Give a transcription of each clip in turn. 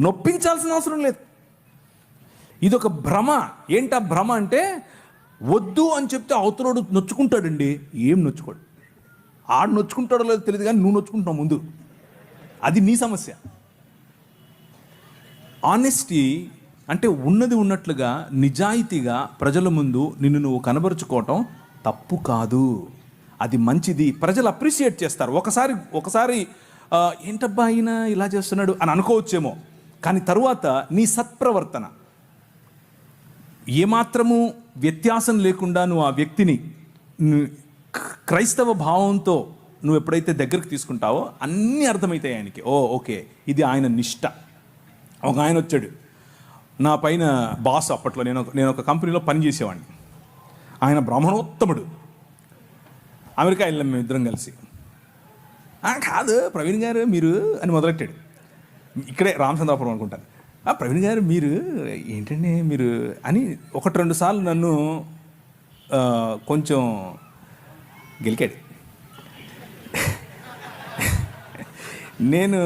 నొప్పించాల్సిన అవసరం లేదు. ఇది ఒక భ్రమ. ఏంటా భ్రమ అంటే, వద్దు అని చెప్తే అవతలోడు నొచ్చుకుంటాడండి. ఏం నొచ్చుకోడు. ఆడు నొచ్చుకుంటాడో లేదో తెలియదు, కానీ నువ్వు నొచ్చుకుంటున్నావు ముందు. అది నీ సమస్య. ఆనెస్టీ అంటే ఉన్నది ఉన్నట్లుగా నిజాయితీగా ప్రజల ముందు నిన్ను నువ్వు కనబరుచుకోవటం తప్పు కాదు, అది మంచిది. ప్రజలు అప్రిషియేట్ చేస్తారు. ఒకసారి ఏంటబ్బా ఆయన ఇలా చేస్తున్నాడు అని అనుకోవచ్చేమో, కానీ తరువాత నీ సత్ప్రవర్తన ఏమాత్రము వ్యత్యాసం లేకుండా నువ్వు ఆ వ్యక్తిని క్రైస్తవ భావంతో నువ్వు ఎప్పుడైతే దగ్గరికి తీసుకుంటావో అన్నీ అర్థమవుతాయి ఆయనకి. ఓకే, ఇది ఆయన నిష్ట. ఒక ఆయన వచ్చాడు నా పైన, బాస్. అప్పట్లో నేను ఒక కంపెనీలో పనిచేసేవాడిని. ఆయన బ్రాహ్మణోత్తముడు. అమెరికా వెళ్ళాం మేము ఇద్దరం కలిసి. కాదు ప్రవీణ్ గారు మీరు అని మొదలెట్టాడు. ఇక్కడే రామచంద్రాపురం అనుకుంటాను. ప్రవీణ్ గారు మీరు ఏంటండి మీరు అని 1-2 సార్లు నన్ను కొంచెం గెలికాడు. నేను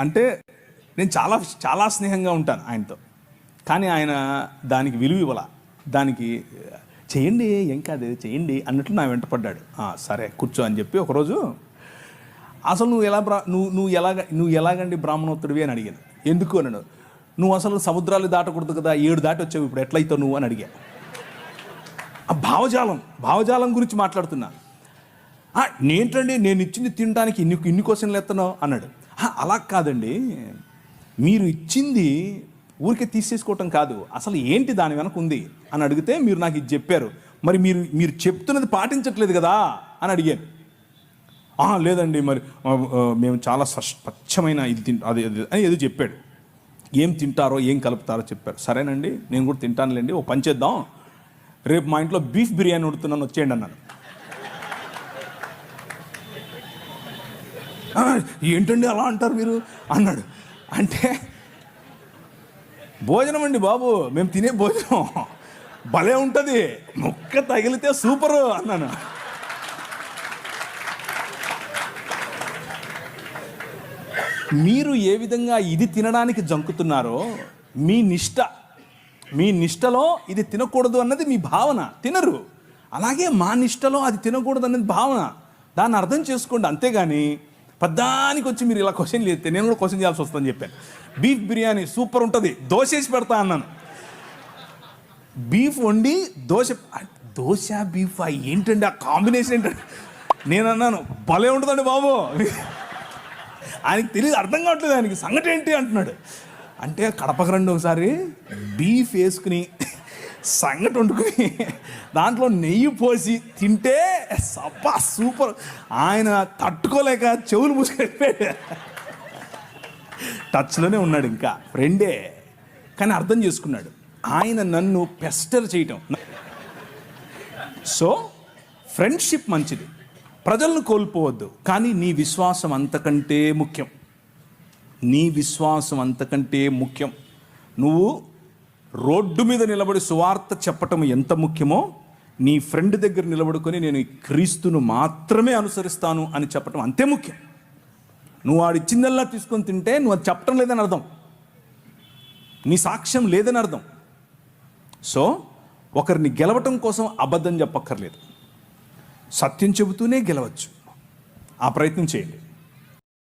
అంటే నేను చాలా చాలా స్నేహంగా ఉంటాను ఆయనతో, కానీ ఆయన దానికి విలువ ఇవ్వాల. దానికి చేయండి, ఏం కాదు చేయండి అన్నట్లు నా వెంట పడ్డాడు. సరే కూర్చో అని చెప్పి ఒకరోజు, అసలు నువ్వు ఎలాగండి బ్రాహ్మణోత్తడివి అని అడిగాను. ఎందుకు అన్నాడు. నువ్వు అసలు సముద్రాలు దాటకూడదు కదా, 7 దాటి వచ్చావు, ఇప్పుడు ఎట్లయితావు నువ్వు అని అడిగా. ఆ భావజాలం గురించి మాట్లాడుతున్నా. నేంటండి నేను ఇచ్చింది తినడానికి ఇన్ని క్వశ్చన్లు ఎత్తనావు అన్నాడు. అలా కాదండి, మీరు ఇచ్చింది ఊరికే తీసేసుకోవటం కాదు, అసలు ఏంటి దాని వెనక ఉంది అని అడిగితే మీరు నాకు ఇది చెప్పారు, మరి మీరు చెప్తున్నది పాటించట్లేదు కదా అని అడిగాను. లేదండి మరి మేము చాలా స్వచ్ఛమైన ఇది అది అని ఏదో చెప్పాడు. ఏం తింటారో ఏం కలుపుతారో చెప్పారు. సరేనండి నేను కూడా తింటానులేండి, ఓ పని చేద్దాం, రేపు మా ఇంట్లో బీఫ్ బిర్యానీ ఉడుతున్నాను, వచ్చేయండి అన్నాను. ఏంటండి అలా అంటారు మీరు అన్నాడు. అంటే భోజనం అండి బాబు, మేము తినే భోజనం భలే ఉంటుంది, ముక్క తగిలితే సూపరు అన్నాను. మీరు ఏ విధంగా ఇది తినడానికి జంకుతున్నారో మీ నిష్టలో ఇది తినకూడదు అన్నది మీ భావన, తినరు. అలాగే మా నిష్టలో అది తినకూడదు అన్నది భావన, దాన్ని అర్థం చేసుకోండి. అంతేగాని పద్దానికి వచ్చి మీరు ఇలా క్వశ్చన్ చేస్తే నేను కూడా క్వశ్చన్ చేయాల్సి వస్తుందని చెప్పాను. బీఫ్ బిర్యానీ సూపర్ ఉంటుంది, దోశ వేసి పెడతా అన్నాను. బీఫ్ వండి దోశ బీఫ్ ఏంటండి ఆ కాంబినేషన్ ఏంటంటే, నేను అన్నాను భలే ఉంటుందండి బాబు. ఆయనకి తెలియదు, అర్థం కావట్లేదు ఆయనకి, సంగతి ఏంటి అంటున్నాడు. అంటే కడపకు రండి ఒకసారి, బీఫ్ వేసుకుని సంగటి వండుకుని దాంట్లో నెయ్యి పోసి తింటే సబ్బా సూపర్. ఆయన తట్టుకోలేక చెవులు మూసుకెళ్ళిపోయాడు. టచ్లోనే ఉన్నాడు, ఇంకా ఫ్రెండే, కానీ అర్థం చేసుకున్నాడు. ఆయన నన్ను పెస్టర్ చేయటం. సో ఫ్రెండ్షిప్ మంచిది, ప్రజలను కోల్పోవద్దు, కానీ నీ విశ్వాసం అంతకంటే ముఖ్యం. నువ్వు రోడ్డు మీద నిలబడి సువార్త చెప్పటం ఎంత ముఖ్యమో, నీ ఫ్రెండ్ దగ్గర నిలబడుకొని నేను క్రీస్తును మాత్రమే అనుసరిస్తాను అని చెప్పటం అంతే ముఖ్యం. నువ్వు వాడిచ్చిందల్లా తీసుకొని తింటే నువ్వు అది చెప్పటం లేదని అర్థం, నీ సాక్ష్యం లేదని అర్థం. సో ఒకరిని గెలవటం కోసం అబద్ధం చెప్పక్కర్లేదు, సత్యం చెబుతూనే గెలవచ్చు. ఆ ప్రయత్నం చేయండి.